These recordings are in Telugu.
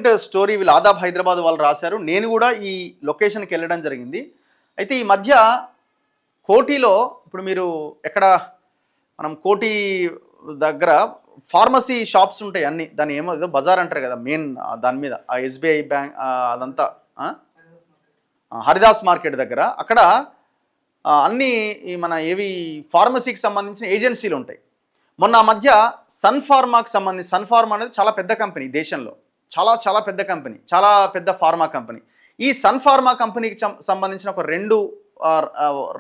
రీసెంట్ స్టోరీ వీళ్ళు ఆదాబ్ హైదరాబాద్ వాళ్ళు రాశారు. నేను కూడా ఈ లొకేషన్కి వెళ్ళడం జరిగింది. అయితే ఈ మధ్య కోటిలో ఇప్పుడు మీరు ఎక్కడ మనం కోటి దగ్గర ఫార్మసీ షాప్స్ ఉంటాయి అన్ని, దాన్ని ఏమో ఏదో బజార్ అంటారు కదా మెయిన్, దాని మీద ఆ ఎస్బీఐ బ్యాంక్ అదంతా హరిదాస్ మార్కెట్ దగ్గర అక్కడ అన్ని మన ఏవి ఫార్మసీకి సంబంధించిన ఏజెన్సీలు ఉంటాయి. మొన్న ఆ మధ్య సన్ ఫార్మాకి సంబంధించి, సన్ ఫార్మా అనేది చాలా పెద్ద కంపెనీ దేశంలో, చాలా చాలా పెద్ద కంపెనీ, చాలా పెద్ద ఫార్మా కంపెనీ. ఈ సన్ ఫార్మా కంపెనీకి సంబంధించిన ఒక 2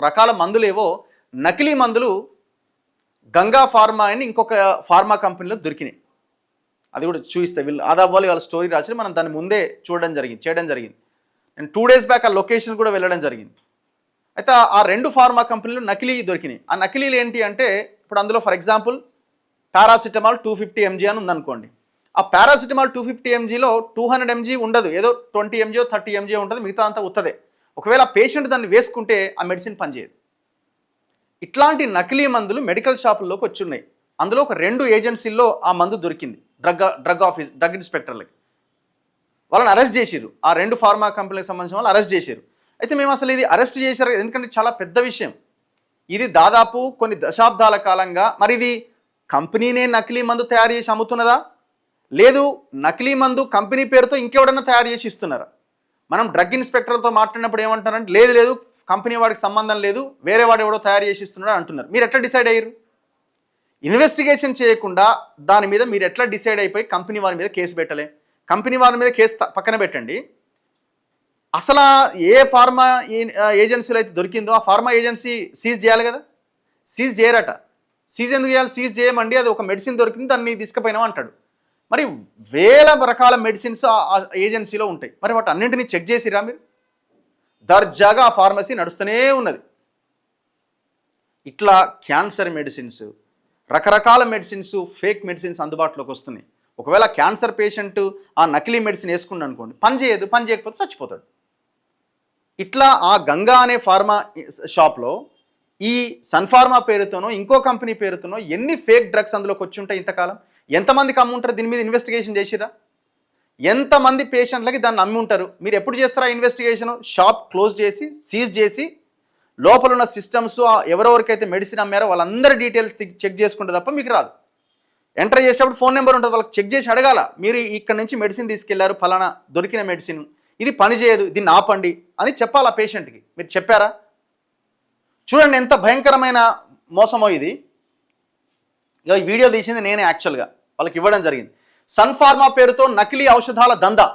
రకాల మందులు ఏవో నకిలీ మందులు గంగా ఫార్మా అని ఇంకొక ఫార్మా కంపెనీలో దొరికినాయి. అది కూడా చూపిస్తే వీళ్ళు ఆదాబ్ వాళ్ళ స్టోరీ రాసి మనం దాన్ని ముందే చేయడం జరిగింది. నేను 2 days బ్యాక్ ఆ లొకేషన్ కూడా వెళ్ళడం జరిగింది. అయితే ఆ 2 ఫార్మా కంపెనీలు నకిలీ దొరికినాయి. ఆ నకిలీలు ఏంటి అంటే ఇప్పుడు అందులో ఫర్ ఎగ్జాంపుల్ పారాసిటమాల్ 250 mg అని ఉందనుకోండి. ఆ పారాసిటమాల్ 250 mgలో 200 mg ఉండదు, ఏదో 20 mg 30 mg ఉంటుంది, మిగతా అంతా ఉత్తదే. ఒకవేళ పేషెంట్ దాన్ని వేసుకుంటే ఆ మెడిసిన్ పనిచేయదు. ఇట్లాంటి నకిలీ మందులు మెడికల్ షాపుల్లోకి వచ్చున్నాయి. అందులో ఒక 2 ఏజెన్సీల్లో ఆ మందు దొరికింది. డ్రగ్ ఇన్స్పెక్టర్లకి వాళ్ళని అరెస్ట్ చేసిరు. ఆ 2 ఫార్మా కంపెనీలకు సంబంధించిన వాళ్ళు అరెస్ట్ చేశారు. అయితే మేము అసలు ఇది అరెస్ట్ చేశారు ఎందుకంటే చాలా పెద్ద విషయం ఇది. దాదాపు కొన్ని దశాబ్దాల కాలంగా మరి ఇది కంపెనీనే నకిలీ మందు తయారు చేసి అమ్ముతున్నదా, లేదు నకిలీ మందు కంపెనీ పేరుతో ఇంకెవడన్నా తయారు చేసి ఇస్తున్నారా? మనం డ్రగ్ ఇన్స్పెక్టర్తో మాట్లాడినప్పుడు ఏమంటారంటే లేదు కంపెనీ వాడికి సంబంధం లేదు, వేరే వాడు ఎవడో తయారు చేసి ఇస్తున్నాడు అంటున్నారు. మీరు ఎట్లా డిసైడ్ అయ్యారు? ఇన్వెస్టిగేషన్ చేయకుండా దాని మీద మీరు ఎట్లా డిసైడ్ అయిపోయి కంపెనీ వారి మీద కేసు పెట్టలే? కంపెనీ వారి మీద కేసు పక్కన పెట్టండి, అసలు ఏ ఫార్మా ఏజెన్సీలో అయితే దొరికిందో ఆ ఫార్మా ఏజెన్సీ సీజ్ చేయాలి కదా. సీజ్ చేయరట. సీజ్ ఎందుకు చేయాలి? సీజ్ చేయమండి, అది ఒక మెడిసిన్ దొరికింది దాన్ని తీసుకుపోయినాం అంటాడు. మరి వేల రకాల మెడిసిన్స్ ఆ ఏజెన్సీలో ఉంటాయి. మరి వాటి అన్నింటినీ చెక్ చేసిరా మీరు? దర్జాగా ఆ ఫార్మసీ నడుస్తూనే ఉన్నది. ఇట్లా క్యాన్సర్ మెడిసిన్స్, రకరకాల మెడిసిన్స్, ఫేక్ మెడిసిన్స్ అందుబాటులోకి వస్తున్నాయి. ఒకవేళ క్యాన్సర్ పేషెంట్ ఆ నకిలీ మెడిసిన్ వేసుకున్నాడు అనుకోండి, పని చేయకపోతే చచ్చిపోతాడు. ఇట్లా ఆ గంగా అనే ఫార్మా షాప్లో ఈ సన్ ఫార్మా పేరుతోనో ఇంకో కంపెనీ పేరుతోనో ఎన్ని ఫేక్ డ్రగ్స్ అందులోకి వచ్చి ఉంటాయి ఇంతకాలం? ఎంతమందికి అమ్ముంటారు? దీని మీద ఇన్వెస్టిగేషన్ చేసిరా? ఎంతమంది పేషెంట్లకి దాన్ని అమ్మి ఉంటారు? మీరు ఎప్పుడు చేస్తారా ఇన్వెస్టిగేషన్? షాప్ క్లోజ్ చేసి సీజ్ చేసి లోపల ఉన్న సిస్టమ్స్ ఎవరెవరికైతే మెడిసిన్ అమ్మారో వాళ్ళందరి డీటెయిల్స్ చెక్ చేసుకుంటే తప్ప మీకు రాదు. ఎంటర్ చేసేటప్పుడు ఫోన్ నెంబర్ ఉంటుంది, వాళ్ళకి చెక్ చేసి అడగాల, మీరు ఇక్కడ నుంచి మెడిసిన్ తీసుకెళ్లారు, ఫలానా దొరికిన మెడిసిన్ ఇది పనిచేయదు, దీన్ని ఆపండి అని చెప్పాలా పేషెంట్కి. మీరు చెప్పారా? చూడండి ఎంత భయంకరమైన మోసమో ఇది. ఇక ఈ వీడియో తీసింది నేనే యాక్చువల్గా వాళ్ళకి ఇవ్వడం జరిగింది. సన్ ఫార్మా పేరుతో నకిలీ ఔషధాల దందా,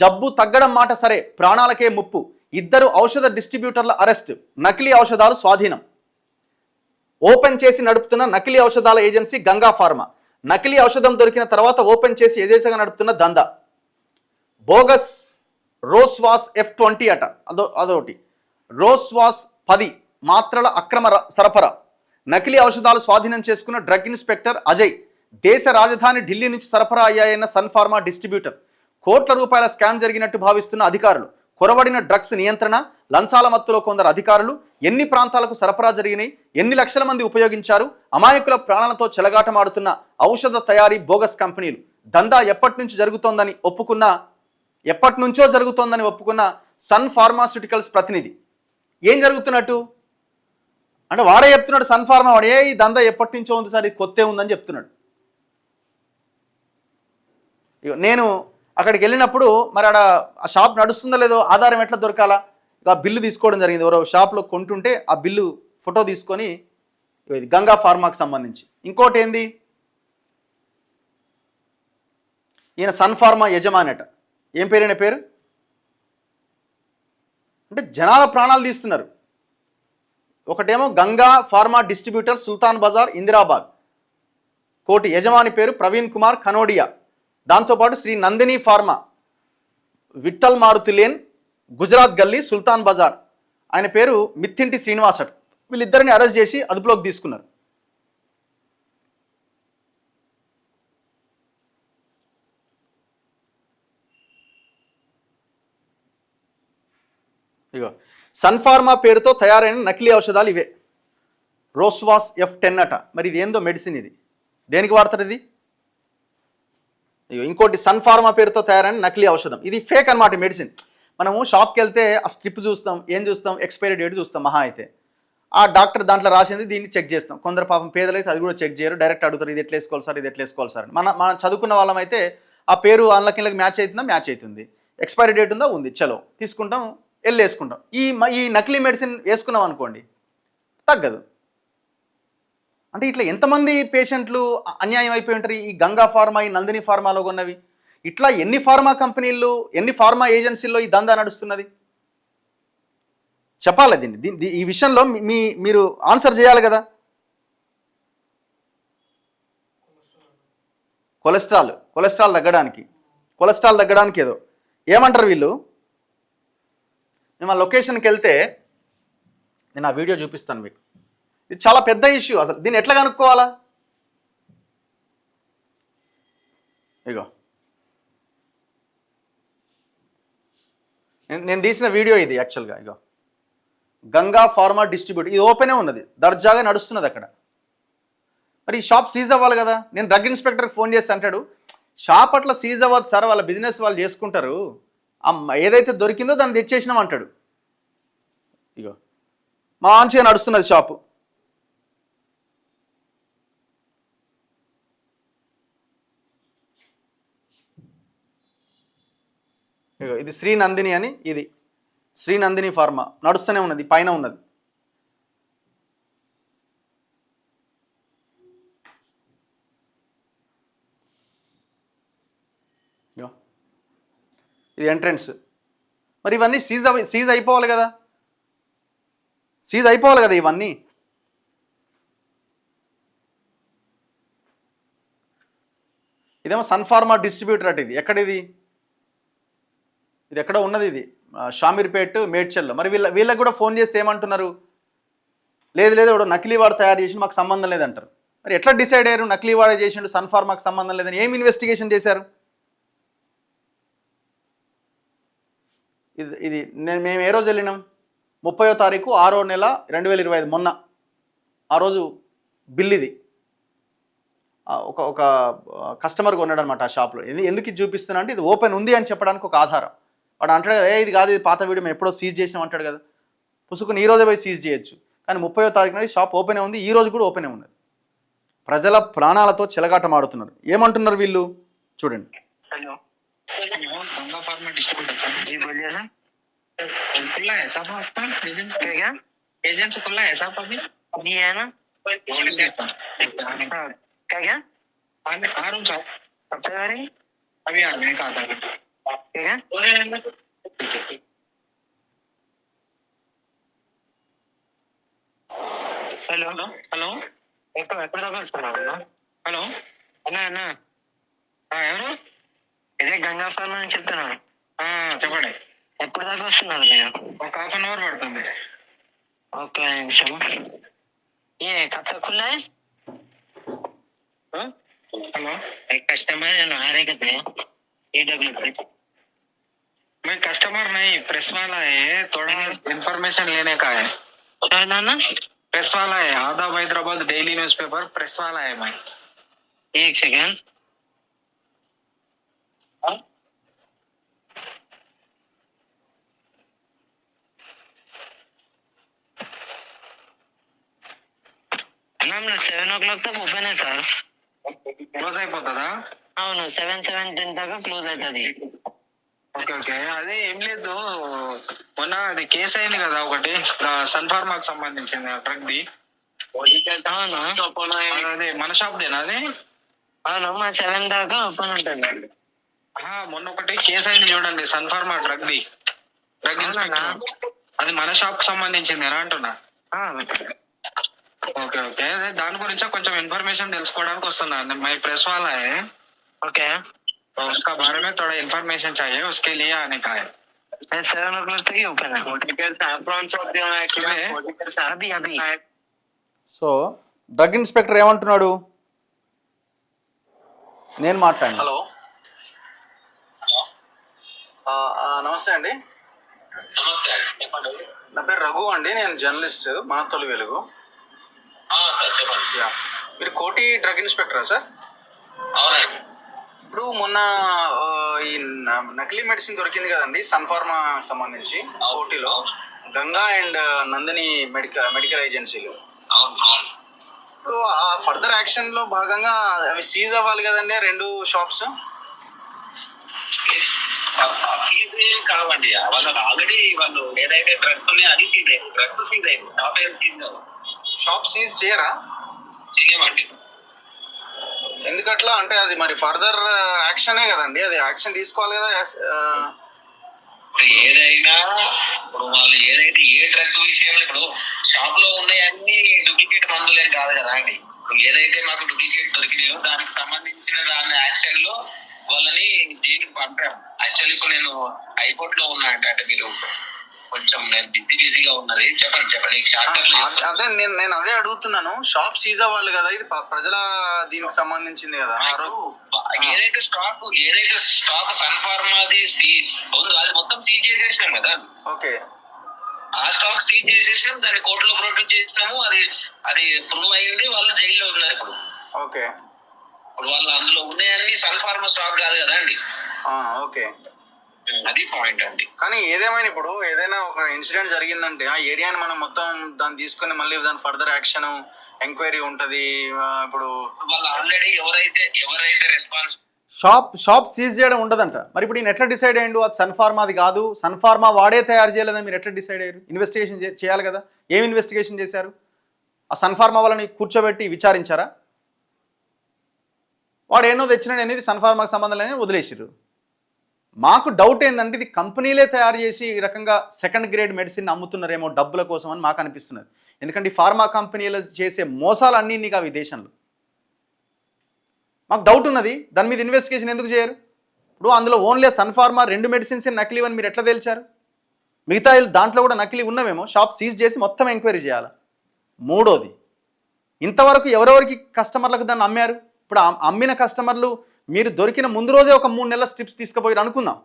జబ్బు తగ్గడం మాట సరే ప్రాణాలకే ముప్పు, 2 ఔషధ డిస్ట్రిబ్యూటర్ల అరెస్ట్, నకిలీ ఔషధాలు స్వాధీనం. ఓపెన్ చేసి నడుపుతున్న నకిలీ ఔషధాల ఏజెన్సీ గంగా ఫార్మా. నకిలీ ఔషధం దొరికిన తర్వాత ఓపెన్ చేసి యథేచ్ఛగా నడుపుతున్న దందా. బోగస్ రోస్వాస్ F20 అట, అదొకటి. రోస్వాస్ 10 మాత్రల అక్రమ సరఫరా. నకిలీ ఔషధాలు స్వాధీనం చేసుకున్న డ్రగ్ ఇన్స్పెక్టర్ అజయ్. దేశ రాజధాని ఢిల్లీ నుంచి సరఫరా అయ్యాయన్న సన్ ఫార్మా డిస్ట్రిబ్యూటర్. కోట్ల రూపాయల స్కామ్ జరిగినట్టు భావిస్తున్న అధికారులు. కొరవడిన డ్రగ్స్ నియంత్రణ, లంచాల మత్తులో కొందరు అధికారులు. ఎన్ని ప్రాంతాలకు సరఫరా జరిగినాయి, ఎన్ని లక్షల మంది ఉపయోగించారు, అమాయకుల ప్రాణాలతో చెలగాటమాడుతున్న ఔషధ తయారీ బోగస్ కంపెనీలు. దందా ఎప్పటి నుంచో జరుగుతోందని ఒప్పుకున్న సన్ ఫార్మాస్యూటికల్స్ ప్రతినిధి. ఏం జరుగుతున్నట్టు అంటే వాడే చెప్తున్నాడు, సన్ ఫార్మా వాడు, ఈ దందా ఎప్పటి నుంచో ఉంది సార్, ఇది కొత్తే ఉందని చెప్తున్నాడు. నేను అక్కడికి వెళ్ళినప్పుడు మరి ఆడ ఆ షాప్ నడుస్తుందో లేదో ఆధారం ఎట్లా దొరకాలా, ఆ బిల్లు తీసుకోవడం జరిగింది. ఎవరో షాప్లో కొంటుంటే ఆ బిల్లు ఫోటో తీసుకొని ఇది గంగా ఫార్మాకి సంబంధించి. ఇంకోటి ఏంది, ఈయన సన్ ఫార్మా యజమాని అట. ఏం పేరైన పేరు అంటే జనాల ప్రాణాలు తీస్తున్నారు. ఒకటేమో గంగా ఫార్మా డిస్ట్రిబ్యూటర్, సుల్తాన్ బజార్, ఇందిరాబాద్. కోటి యజమాని పేరు ప్రవీణ్ కుమార్ ఖనోడియా. దాంతోపాటు శ్రీ నందిని ఫార్మా, విఠల్ మారుతి లేన్, గుజరాత్ గల్లీ, సుల్తాన్ బజార్. ఆయన పేరు మిత్తింటి శ్రీనివాసట్. వీళ్ళిద్దరిని అరెస్ట్ చేసి అదుపులోకి తీసుకున్నారు. ఇగో సన్ ఫార్మా పేరుతో తయారైన నకిలీ ఔషధాలు ఇవే. రోస్వాస్ F10 అట. మరి ఇది ఏందో మెడిసిన్, ఇది దేనికి వాడతారు? ఇది ఇంకోటి సన్ ఫార్మా పేరుతో తయారైన నకిలీ ఔషధం. ఇది ఫేక్ అనమాట మెడిసిన్. మనము షాప్కి వెళ్తే ఆ స్ట్రిప్ చూస్తాం, ఏం చూస్తాం, ఎక్స్పైరీ డేట్ చూస్తాం మహా అయితే. ఆ డాక్టర్ దాంట్లో రాసింది దీన్ని చెక్ చేస్తాం. కొందరు పాపం పేదలైతే అది కూడా చెక్ చేయరు, డైరెక్ట్ అడుగుతారు ఇది ఎట్లా వేసుకోవాలి సార్, ఇది ఎట్లా వేసుకోవాలి సార్. మనం చదువుకున్న వాళ్ళం అయితే ఆ పేరు అందులోకి మ్యాచ్ అవుతుందా, మ్యాచ్ అవుతుంది, ఎక్స్పైరీ డేట్ ఉందా, ఉంది, చలో తీసుకుంటాం, వెళ్ళి వేసుకుంటాం. ఈ నకిలీ మెడిసిన్ వేసుకున్నాం అనుకోండి తగ్గదు. అంటే ఇట్లా ఎంతమంది పేషెంట్లు అన్యాయం అయిపోయి ఉంటారు ఈ గంగా ఫార్మా, ఈ నందిని ఫార్మాలో ఉన్నవి. ఇట్లా ఎన్ని ఫార్మా కంపెనీలు, ఎన్ని ఫార్మా ఏజెన్సీల్లో ఈ దందా నడుస్తున్నది చెప్పాలి. దీన్ని ఈ విషయంలో మీరు ఆన్సర్ చేయాలి కదా. కొలెస్ట్రాల్ తగ్గడానికి ఏదో ఏమంటారు వీళ్ళు. మేము ఆ లొకేషన్కి వెళ్తే నేను ఆ వీడియో చూపిస్తాను మీకు. ఇది చాలా పెద్ద ఇష్యూ. అసలు దీన్ని ఎట్లా కనుక్కోవాలా? ఇగో నేను తీసిన వీడియో ఇది యాక్చువల్గా. ఇగో గంగా ఫార్మా డిస్ట్రిబ్యూట్, ఇది ఓపెనే ఉన్నది, దర్జాగా నడుస్తున్నది అక్కడ. మరి ఈ షాప్ సీజ్ అవ్వాలి కదా. నేను డ్రగ్ ఇన్స్పెక్టర్కి ఫోన్ చేసి అంటాడు షాప్ అట్లా సీజ్ అవ్వదు సార్, వాళ్ళ బిజినెస్ వాళ్ళు చేసుకుంటారు, ఏదైతే దొరికిందో దాన్ని తెచ్చేసినాం అంటాడు. ఇగో మంచిగా నడుస్తున్నది షాపు. ఇగో ఇది శ్రీ నందిని అని, ఇది శ్రీ నందిని ఫార్మా నడుస్తూనే ఉన్నది, పైన ఉన్నది. ఇది ఎంట్రన్స్. మరి ఇవన్నీ సీజ్ అయిపోవాలి కదా, ఇవన్నీ. ఇదేమో సన్ ఫార్మా డిస్ట్రిబ్యూటర్ అటు. ఇది ఎక్కడిది? ఇది ఎక్కడ ఉన్నది, ఇది షామీర్పేట్ మేడ్చల్లో. మరి వీళ్ళకి కూడా ఫోన్ చేస్తే ఏమంటున్నారు, లేదు ఇప్పుడు నకిలీ వాడు తయారు చేసి మాకు సంబంధం లేదంటారు. మరి ఎట్లా డిసైడ్ అయ్యారు నకిలీ వాడు చేసిండు సన్ ఫార్మాకు సంబంధం లేదని? ఏం ఇన్వెస్టిగేషన్ చేశారు? ఇది మేము ఏ రోజు వెళ్ళినాం, 30వ తారీఖు 6వ నెల 2025, మొన్న. ఆ రోజు బిల్ ఇది ఒక కస్టమర్ కొన్నాడు అనమాట ఆ షాప్లో. ఎందుకు ఇది చూపిస్తున్నా అంటే ఇది ఓపెన్ ఉంది అని చెప్పడానికి ఒక ఆధారం. వాడు అంటాడు కదా ఇది కాదు, ఇది పాత వీడియో మేము ఎప్పుడో సీజ్ చేసాం అంటాడు కదా. పుసుకుని ఈ రోజే పోయి సీజ్ చేయొచ్చు, కానీ 30వ తారీఖున షాప్ ఓపెనే ఉంది, ఈ రోజు కూడా ఓపెనే ఉన్నది. ప్రజల ప్రాణాలతో చెలగాటం ఆడుతున్నారు. ఏమంటున్నారు వీళ్ళు చూడండి. हेलो गंगा फार्मा डिस्ट्रीब्यूटर जी बोलिए सर। खुला है साहब आपका एजेंसी? क्या एजेंसी खुला है साहब अभी? जी है ना। क्या क्या आ रहा हूँ साहब। कब तक आ रही? अभी आ रहे कहा था ठीक है। हेलो हेलो ఎక్కడ దాకా వస్తున్నావు? హలో అన్నా అన్నా ఎవరు? ఇదే గంగా ఫార్మా అని చెప్తున్నాను. చెప్పండి. ఎప్పుడు దాకా వస్తున్నారు మీరు? ఒక హాఫ్ అన్ అవర్ పడుతుంది. ఓకే నిమిషం. ఏ కब तक खुला है? हेलो एक कस्टमर है आ रहे कहते हैं ईडब्ल्यू पे। मैं कस्टमर नहीं, प्रेस वाला है, थोड़ा इन्फॉर्मेशन लेने का है। ना ना प्रेस वाला है, आदाब हैदराबाद डेली न्यूज़पेपर प्रेस वाला है मैं। एक सेकंड। मैम 7 o'clock तक ओपन है सर. క్లోజ్ అయిపోతుందా? అవును 7:10 దాకా క్లోజ్ అవుతుంది. Okay okay. అదే ఏం లేదు, మొన్న అది కేసు అయింది కదా ఒకటి సన్ ఫార్మాకి సంబంధించింది డ్రగ్ ది. అదే మన షాప్ దేనా అది? అవును మా 7 దాకా ఓపెన్ ఉంటుంది. మొన్న ఒకటి కేసు అయింది చూడండి Sun Pharma drug the, drug inspector. అది మన షాప్ కి సంబంధించింది ఎలా అంటున్నా? ओके ओके दान गुరించి కొంచెం इन्फॉर्मेशन తెలుసుకోవడానికి వస్తున్నాను. मैं प्रेस वाला है ओके तो उसका बारे में थोड़ा इन्फॉर्मेशन चाहिए, उसके लिए आने का है. 7 o'clock तक ही ओपन है. अभी अभी సో డ్రగ్ ఇన్స్పెక్టర్ ఏమంటున్నాడు నేను మాట్లాడాను. హలో నమస్తే అండి. నమస్తే చెప్పండి. నా పేరు రఘు అండి, నేను జర్నలిస్ట్ మానతోలి వెలుగు. సార్ చెప్పండి. మీరు కోటి డ్రగ్ ఇన్స్పెక్టరా సార్? అవునండి. ఇప్పుడు మొన్న ఆ, ఈ నకిలీ మెడిసిన్ దొరికింది కదండి సన్ ఫార్మా సంబంధించి ఓటీలో గంగా అండ్ నందిని మెడికల్ ఏజెన్సీలు. అవును అవును. ఇప్పుడు ఆ ఫర్దర్ యాక్షన్ లో భాగంగా అవి సీజ్ అవ్వాలి కదండి ఆ రెండు షాప్స్. సీజ్ కావండి, వాళ్ళు ఆల్రెడీ వాళ్ళు ఏదైతే డ్రగ్స్ ఉన్నాయో అది సీజ్ అయింది, డ్రగ్స్ సీజ్ అయింది, టాప్ ఏం సీజ్ కాదు. షాప్ సీజ్ చేయరా? చెయ్యమండి. ఎందుకట్లా అంటే అది మరి ఫర్దర్ యాక్షనే కదండి, అది యాక్షన్ తీసుకోవాలి కదా. ఇప్పుడు ఏదైనా ఇప్పుడు వాళ్ళు ఏదైతే ఏ డ్రగ్ విషయంలో ఇప్పుడు షాప్ లో ఉన్నాయన్నీ డూప్లికేట్ మందులేం కాదు కదా అండి. ఇప్పుడు ఏదైతే మాకు డూప్లికేట్ దొరికినాయో దానికి సంబంధించిన దాని యాక్షన్ లో వాళ్ళని జైలుకి పంపాం. యాక్చువల్లీ ఇప్పుడు నేను హైకోర్టు లో ఉన్నా అంటే మీరు కొంచెం నేను బిజీగా ఉన్నది. చెప్పండి అదే నేను అదే అడుగుతున్నాను. షాప్ సీజ్ అవ్వాలి కదా, ఇది ప్రజల దీనికి సంబంధించింది కదా. ఏదైతే స్టాక్ సన్ ఫార్మాది ఉందో అది మొత్తం సీజ్ చేసేసినాం కదా. ఓకే, ఆ స్టాక్ సీజ్ చేసేసినాం, దాన్ని కోర్టులో ప్రొడ్యూస్ చేసినాము, అది ప్రూవ్ అయింది, వాళ్ళు జైల్లో ఉన్నారు ఇప్పుడు. ఓకే, ఇప్పుడు వాళ్ళు అందులో ఉన్నాయన్ని సన్ ఫార్మా స్టాక్ కాదు కదా అండి. ఓకే, అది పాయింట్ అండి. కానీ ఏదేమైనా ఇప్పుడు ఏదైనా ఒక ఇన్సిడెంట్ జరిగిందంటే ఆ ఏరియాని మనం మొత్తం దాన్ని తీసుకొని మళ్ళీ దాని ఫర్దర్ యాక్షన్ ఎంక్వైరీ ఉంటది. ఇప్పుడు వాళ్ళు ఆల్రెడీ ఎవరైతే రెస్పాన్స్ షాప్ సీజ్ చేయడం ఉండదంట. మరి ఇప్పుడు ఈయన ఎట్లా డిసైడ్ అయ్యిండు అది సన్ ఫార్మాది కాదు, సన్ ఫార్మా వాడే తయారు చేయలేదని మీరు ఎట్లా డిసైడ్ అయ్యారు? ఇన్వెస్టిగేషన్ చేయాలి కదా. ఏం ఇన్వెస్టిగేషన్ చేశారు? ఆ సన్ ఫార్మా వాళ్ళని కూర్చోబెట్టి విచారించారా? వాడు ఏనో తెచ్చినాడు అనేది సన్ ఫార్మాకి సంబంధం లేదని వదిలేసారు. మాకు డౌట్ ఏంటంటే ఇది కంపెనీలే తయారు చేసి ఈ రకంగా సెకండ్ గ్రేడ్ మెడిసిన్ అమ్ముతున్నారేమో డబ్బుల కోసం అని మాకు అనిపిస్తున్నది. ఎందుకంటే ఈ ఫార్మా కంపెనీలు చేసే మోసాలు అన్నీ కావు ఈ దేశంలో. మాకు డౌట్ ఉన్నది, దాని మీద ఇన్వెస్టిగేషన్ ఎందుకు చేయరు? ఇప్పుడు అందులో ఓన్లీ సన్ ఫార్మా 2 మెడిసిన్స్ నకిలీ అని మీరు ఎట్లా తేల్చారు? మిగతా దాంట్లో కూడా నకిలీ ఉన్నవేమో, షాప్ సీజ్ చేసి మొత్తం ఎంక్వైరీ చేయాలి. మూడోది, ఇంతవరకు ఎవరెవరికి కస్టమర్లకు దాన్ని అమ్మారు? ఇప్పుడు అమ్మిన కస్టమర్లు మీరు దొరికిన ముందు రోజే ఒక 3 నెలల స్ట్రిప్స్ తీసుకుపోయారు అనుకుందాం.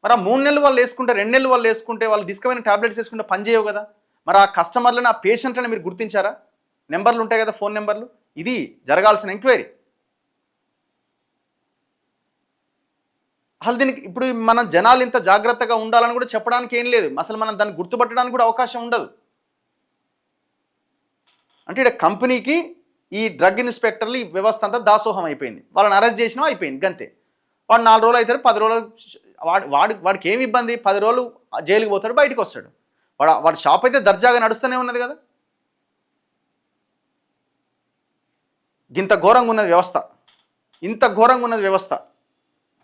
మరి ఆ 3 నెలలు వాళ్ళు వేసుకుంటే, 2 నెలలు వాళ్ళు వేసుకుంటే, వాళ్ళు తీసుకుపోయిన టాబ్లెట్స్ వేసుకుంటే పని చేయవు కదా. మరి ఆ కస్టమర్లను, ఆ పేషెంట్లను మీరు గుర్తించారా? నెంబర్లు ఉంటాయి కదా, ఫోన్ నెంబర్లు. ఇది జరగాల్సిన ఎంక్వైరీ. అసలు దీనికి ఇప్పుడు మన జనాలు ఇంత జాగ్రత్తగా ఉండాలని కూడా చెప్పడానికి ఏం లేదు. అసలు మనం దాన్ని గుర్తుపట్టడానికి కూడా అవకాశం ఉండదు. అంటే ఇక్కడ కంపెనీకి ఈ డ్రగ్ ఇన్స్పెక్టర్లు ఈ వ్యవస్థ అంతా దాసోహం అయిపోయింది. వాళ్ళని అరెస్ట్ చేసినా అయిపోయింది గంతే. వాడు 4 రోజులు అవుతాడు, 10 రోజులు వాడికి ఏమి ఇబ్బంది? 10 రోజులు జైలుకి పోతాడు, బయటకు వస్తాడు. వాడి షాప్ అయితే దర్జాగా నడుస్తూనే ఉన్నది కదా. ఇంత ఘోరంగా ఉన్నది వ్యవస్థ, ఇంత ఘోరంగా ఉన్నది వ్యవస్థ.